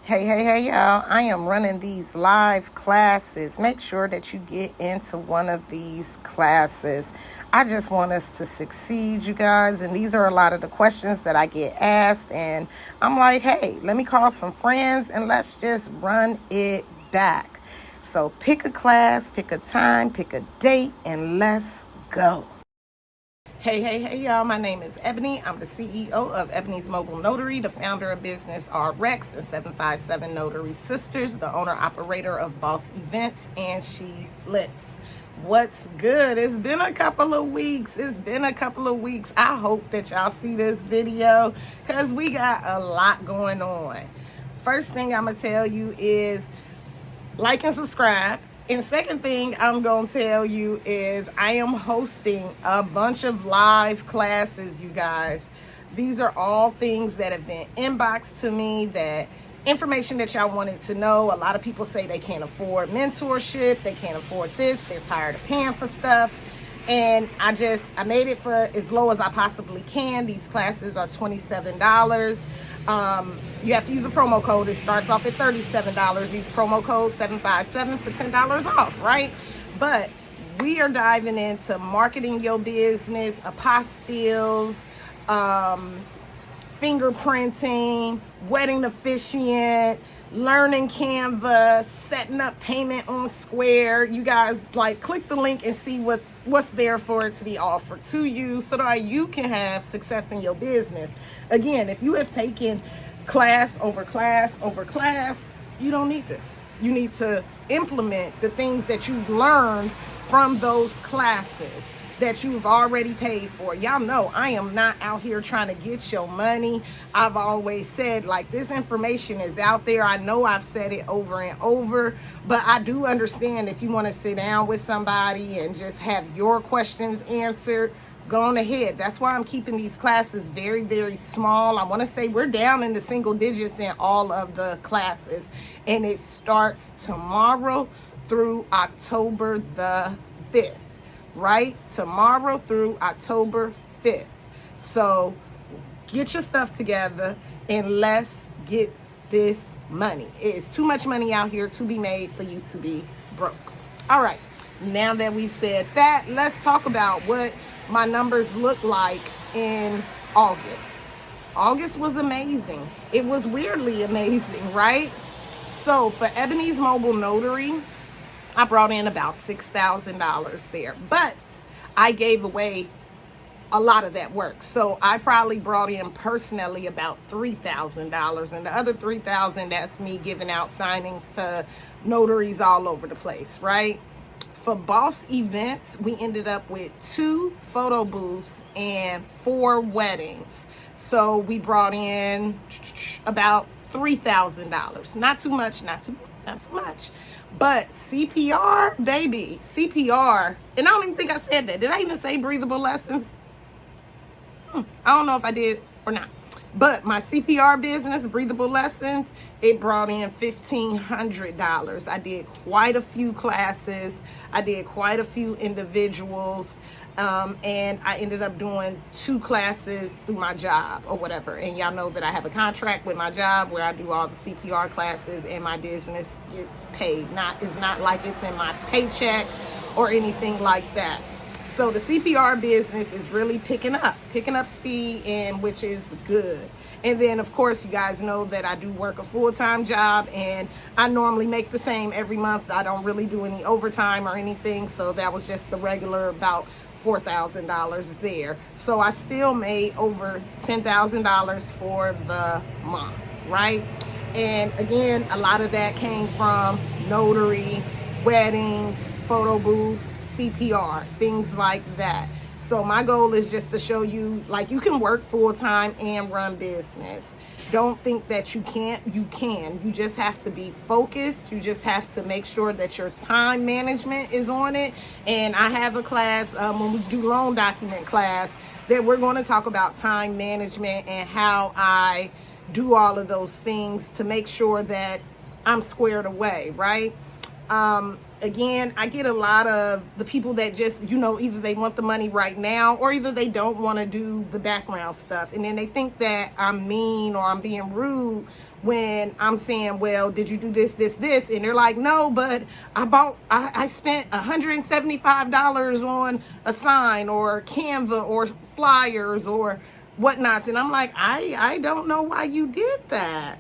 Hey, y'all. I am running these live classes. Make sure that you get into one of these classes. I just want us to succeed, you guys. And these are a lot of the questions that I get asked. And I'm like, hey, let me call some friends and let's just run it back. So pick a class, pick a time, pick a date, and let's go. Hey, y'all. My name is Ebony. I'm the CEO of Ebony's Mobile Notary, the founder of Business RX and 757 Notary Sisters, the owner-operator of Boss Events, and She Flips. What's good? It's been a couple of weeks. I hope that y'all see this video because we got a lot going on. First thing I'm going to tell you is like and subscribe. And second thing I'm going to tell you is I am hosting a bunch of live classes, you guys. These are all things that have been inboxed to me, that information that y'all wanted to know. A lot of people say they can't afford mentorship, they can't afford this, they're tired of paying for stuff. And I made it for as low as I possibly can. These classes are $27. You have to use a promo code. It starts off at $37. Use promo code 757 for $10 off, right? But we are diving into marketing your business, apostilles, fingerprinting, wedding officiant, learning Canva, setting up payment on Square. You guys, click the link and see what's there for it to be offered to you so that you can have success in your business. Again, if you have taken class over class over class, you don't need this. You need to implement the things that you've learned from those classes that you've already paid for. Y'all know I am not out here trying to get your money. I've always said, this information is out there. I know I've said it over and over, but I do understand if you want to sit down with somebody and just have your questions answered, go on ahead. That's why I'm keeping these classes very, very small. I want to say we're down in the single digits in all of the classes, and it starts tomorrow through October the 5th. Right? Tomorrow through October 5th. So get your stuff together and let's get this money. It's too much money out here to be made for you to be broke. All right. Now that we've said that, let's talk about what my numbers look like in August. August was amazing. It was weirdly amazing, right? So for Ebony's Mobile Notary, I brought in about $6,000 there, but I gave away a lot of that work. So I probably brought in personally about $3,000, and the other $3,000, that's me giving out signings to notaries all over the place, right? For Boss Events, we ended up with 2 photo booths and 4 weddings. So we brought in about $3,000. Not too much. But CPR, baby, CPR, and I don't even think I said that. Did I even say breathable lessons? I don't know if I did or not. But my CPR business, breathable lessons, it brought in $1,500. I did quite a few classes. I did quite a few individuals. And I ended up doing 2 classes through my job or whatever. And y'all know that I have a contract with my job where I do all the CPR classes and my business gets paid. It's not like it's in my paycheck or anything like that. So the CPR business is really picking up speed, and which is good. And then, of course, you guys know that I do work a full-time job, and I normally make the same every month. I don't really do any overtime or anything, so that was just the regular about $4,000 there. So I still made over $10,000 for the month, right? And again, a lot of that came from notary, weddings, photo booth, CPR, things like that. So my goal is just to show you, you can work full-time and run business. Don't think that you can't. You can. You just have to be focused. You just have to make sure that your time management is on it. And I have a class, when we do loan document class, that we're going to talk about time management and how I do all of those things to make sure that I'm squared away, right? Again, I get a lot of the people that just, either they want the money right now or either they don't want to do the background stuff. And then they think that I'm mean or I'm being rude when I'm saying, well, did you do this, this, this? And they're like, no, but I spent $175 on a sign or Canva or flyers or whatnots. And I'm like, I don't know why you did that.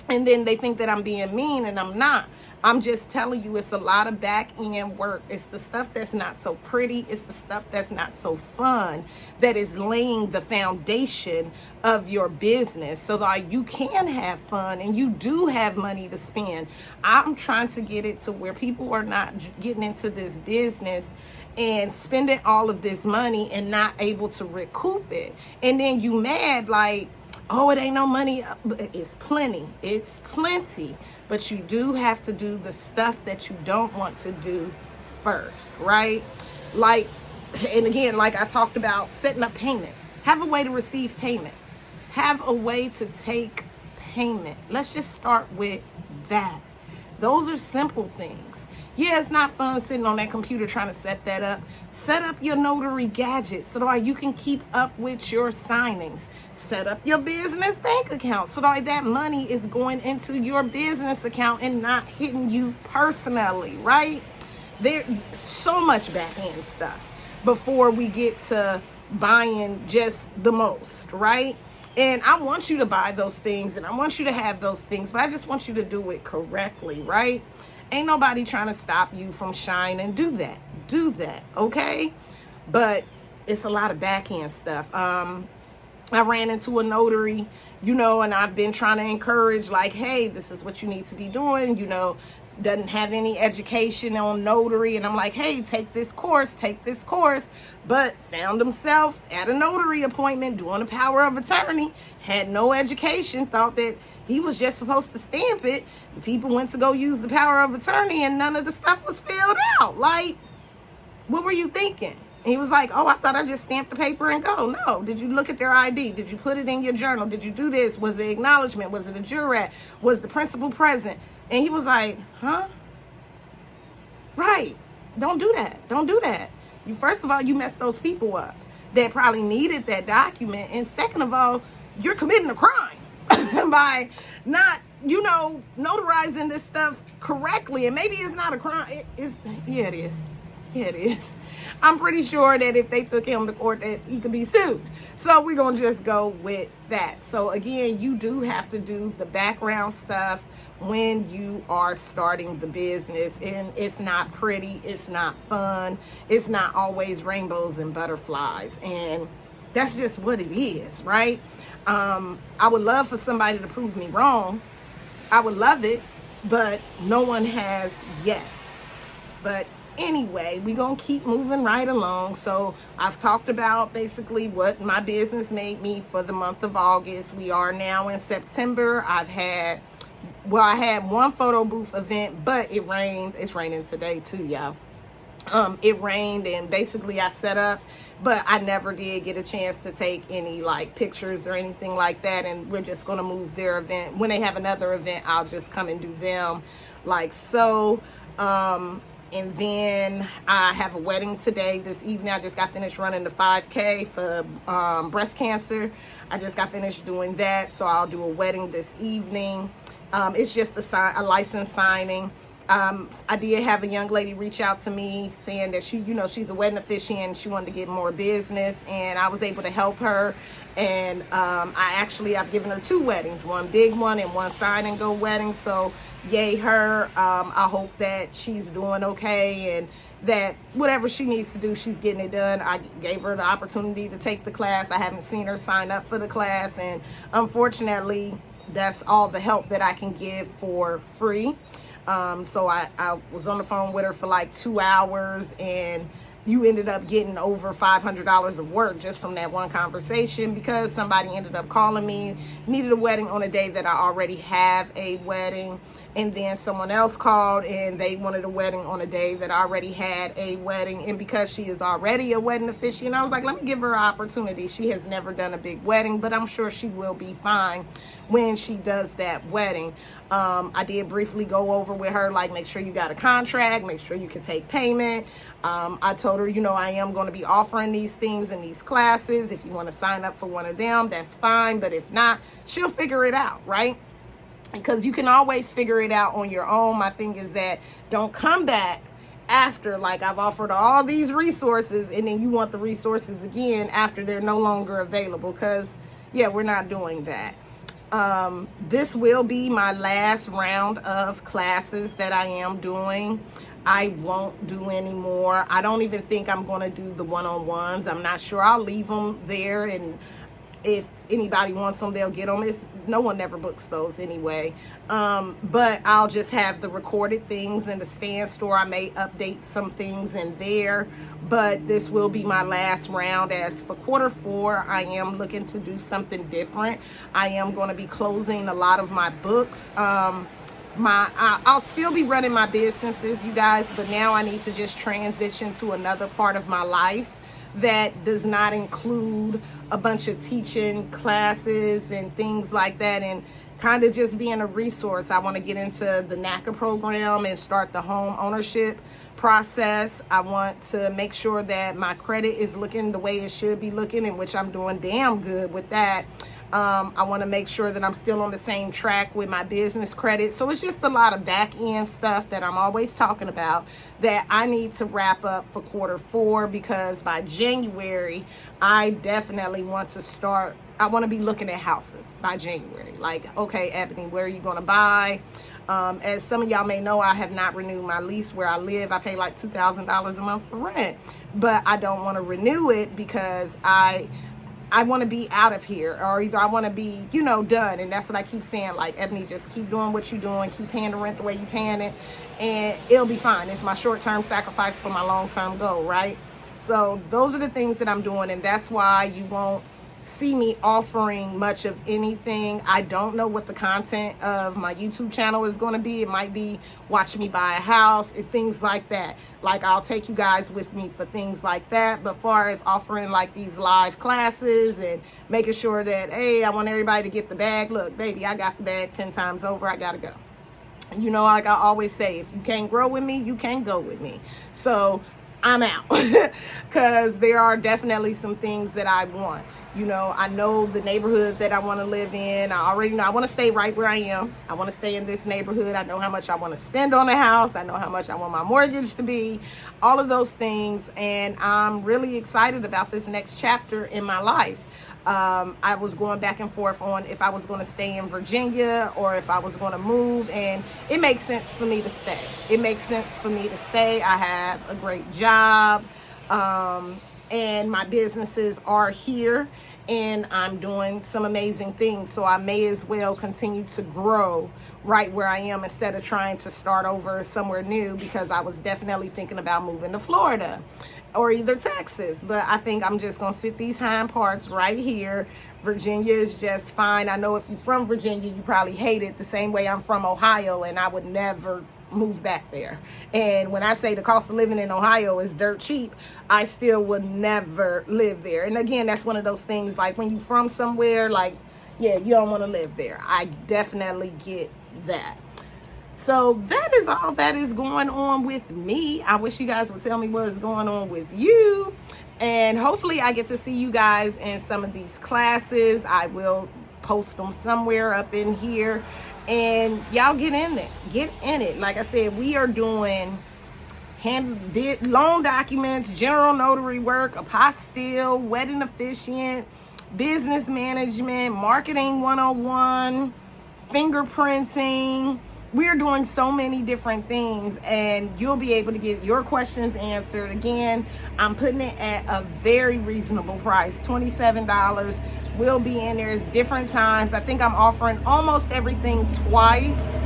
And then they think that I'm being mean, and I'm not. I'm just telling you, it's a lot of back end work. It's the stuff that's not so pretty. It's the stuff that's not so fun that is laying the foundation of your business so that you can have fun and you do have money to spend. I'm trying to get it to where people are not getting into this business and spending all of this money and not able to recoup it. And then you mad like, oh, it ain't no money. It's plenty. It's plenty. But you do have to do the stuff that you don't want to do first, right? Like, and again, like I talked about, setting up payment. Have a way to receive payment. Have a way to take payment. Let's just start with that. Those are simple things. Yeah, it's not fun sitting on that computer trying to set that up. Set up your notary gadgets so that you can keep up with your signings. Set up your business bank account so that money is going into your business account and not hitting you personally, right? There's so much back end stuff before we get to buying just the most, right? And I want you to buy those things and I want you to have those things, but I just want you to do it correctly, right? Ain't nobody trying to stop you from shining. Do that, okay? But it's a lot of back end stuff. I ran into a notary, and I've been trying to encourage, like, hey, this is what you need to be doing, doesn't have any education on notary. And I'm like, hey, take this course, but found himself at a notary appointment doing a power of attorney, had no education, thought that he was just supposed to stamp it. The people went to go use the power of attorney and none of the stuff was filled out. Like, what were you thinking? And he was like, oh, I thought I just stamped the paper and go. No. Did you look at their ID? Did you put it in your journal? Did you do this? Was it acknowledgement? Was it a jurat? Was the principal present? And he was like, huh? Right. Don't do that. Don't do that. First of all, you messed those people up that probably needed that document. And second of all, you're committing a crime by not, notarizing this stuff correctly. And maybe it's not a crime. It is. Yeah, it is. I'm pretty sure that if they took him to court that he could be sued. So we're going to just go with that. So again, you do have to do the background stuff when you are starting the business, and it's not pretty, it's not fun, it's not always rainbows and butterflies, and that's just what it is, right? I would love for somebody to prove me wrong. I would love it, but no one has yet. But anyway, we're going to keep moving right along. So I've talked about basically what my business made me for the month of August. We are now in September. I had one photo booth event, but it rained. It's raining today too, y'all. It rained, and basically I set up, but I never did get a chance to take any like pictures or anything like that. And we're just going to move their event. When they have another event, I'll just come and do them like so. And then I have a wedding today, this evening. I just got finished running the 5K for breast cancer. I just got finished doing that. So I'll do a wedding this evening. It's just a license signing. I did have a young lady reach out to me saying that she's a wedding officiant and she wanted to get more business, and I was able to help her. And I've given her 2 weddings, one big one and one sign and go wedding. So yay her. I hope that she's doing okay and that whatever she needs to do, she's getting it done. I gave her the opportunity to take the class. I haven't seen her sign up for the class, and unfortunately that's all the help that I can give for free. So I was on the phone with her for like 2 hours, and you ended up getting over $500 of work just from that one conversation, because somebody ended up calling me, needed a wedding on a day that I already have a wedding. And then someone else called and they wanted a wedding on a day that I already had a wedding. And because she is already a wedding officiant, I was like, let me give her an opportunity. She has never done a big wedding, but I'm sure she will be fine when she does that wedding. I did briefly go over with her, like, make sure you got a contract, make sure you can take payment. I told her, I am going to be offering these things in these classes. If you want to sign up for one of them, that's fine. But if not, she'll figure it out, right? because you can always figure it out on your own. My thing is that don't come back after, like, I've offered all these resources and then you want the resources again after they're no longer available, because yeah, we're not doing that. This will be my last round of classes that I am doing. I won't do any more. I don't even think I'm going to do the one-on-ones. I'm not sure. I'll leave them there, and if anybody wants them, they'll get them. No one never books those anyway. But I'll just have the recorded things in the Stand Store. I may update some things in there, but this will be my last round. As for Q4, I am looking to do something different. I am going to be closing a lot of my books. I'll still be running my businesses, you guys, but now I need to just transition to another part of my life that does not include a bunch of teaching classes and things like that, and kind of just being a resource. I want to get into the NACA program and start the home ownership process. I want to make sure that my credit is looking the way it should be looking, in which I'm doing damn good with that. I want to make sure that I'm still on the same track with my business credit. So it's just a lot of back end stuff that I'm always talking about that I need to wrap up for Q4, because by January, I definitely want to start. I want to be looking at houses by January. Like, okay, Ebony, where are you going to buy? As some of y'all may know, I have not renewed my lease where I live. I pay like $2,000 a month for rent, but I don't want to renew it because I want to be out of here, or either I want to be, done. And that's what I keep saying. Like, Ebony, just keep doing what you're doing. Keep paying the rent the way you're paying it, and it'll be fine. It's my short-term sacrifice for my long-term goal, right? So those are the things that I'm doing, and that's why you won't see me offering much of anything. I don't know what the content of my YouTube channel is going to be. It might be watch me buy a house and things like that. Like, I'll take you guys with me for things like that. But far as offering like these live classes and making sure that, hey, I want everybody to get the bag. Look, baby, I got the bag 10 times over. I got to go. Like I always say, if you can't grow with me, you can't go with me. So I'm out, because there are definitely some things that I want. I know the neighborhood that I want to live in. I already know I want to stay right where I am. I want to stay in this neighborhood. I know how much I want to spend on a house. I know how much I want my mortgage to be, all of those things. And I'm really excited about this next chapter in my life. I was going back and forth on if I was going to stay in Virginia or if I was going to move, and it makes sense for me to stay. It makes sense for me to stay. I have a great job. And my businesses are here, and I'm doing some amazing things. So I may as well continue to grow right where I am instead of trying to start over somewhere new, because I was definitely thinking about moving to Florida or either Texas. But I think I'm just going to sit these hind parts right here. Virginia is just fine. I know if you're from Virginia, you probably hate it the same way I'm from Ohio, and I would never move back there. And when I say the cost of living in Ohio is dirt cheap, I still would never live there. And again, that's one of those things, like when you're from somewhere, like, yeah, you don't want to live there. I definitely get that. So that is all that is going on with me. I wish you guys would tell me what's going on with you. And hopefully I get to see you guys in some of these classes. I will post them somewhere up in here. And y'all get in it. Get in it. Like I said, we are doing loan documents, general notary work, apostille, wedding officiant, business management, marketing 101, fingerprinting. We're doing so many different things, and you'll be able to get your questions answered. Again, I'm putting it at a very reasonable price, $27. We'll be in there. It's different times. I think I'm offering almost everything twice.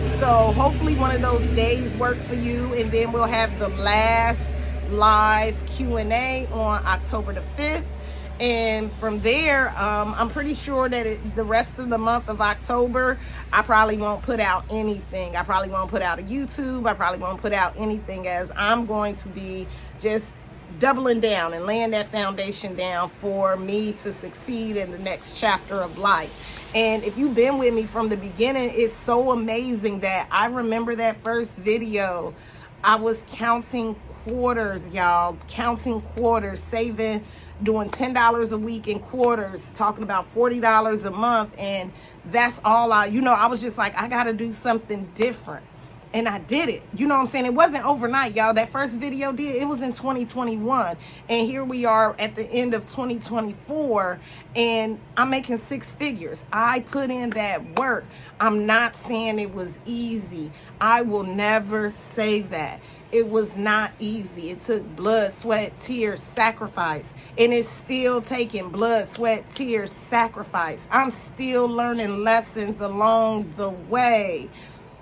So hopefully one of those days work for you, and then we'll have the last live Q&A on October the 5th. And from there, I'm pretty sure that the rest of the month of October, I probably won't put out anything. I probably won't put out a YouTube. I probably won't put out anything, as I'm going to be just doubling down and laying that foundation down for me to succeed in the next chapter of life. And if you've been with me from the beginning, it's so amazing that I remember that first video. I was counting quarters, y'all, counting quarters, saving doing $10 a week in quarters, talking about $40 a month. And that's all I was just like, I got to do something different. And I did it. You know what I'm saying? It wasn't overnight, y'all. That first video it was in 2021. And here we are at the end of 2024. And I'm making 6 figures. I put in that work. I'm not saying it was easy. I will never say that. It was not easy. It took blood, sweat, tears, sacrifice. And it's still taking blood, sweat, tears, sacrifice. I'm still learning lessons along the way,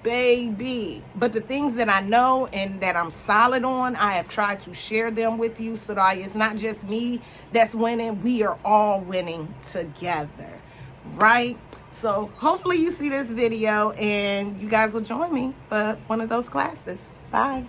baby. But the things that I know and that I'm solid on, I have tried to share them with you so that it's not just me that's winning. We are all winning together, right? So hopefully you see this video and you guys will join me for one of those classes. Bye.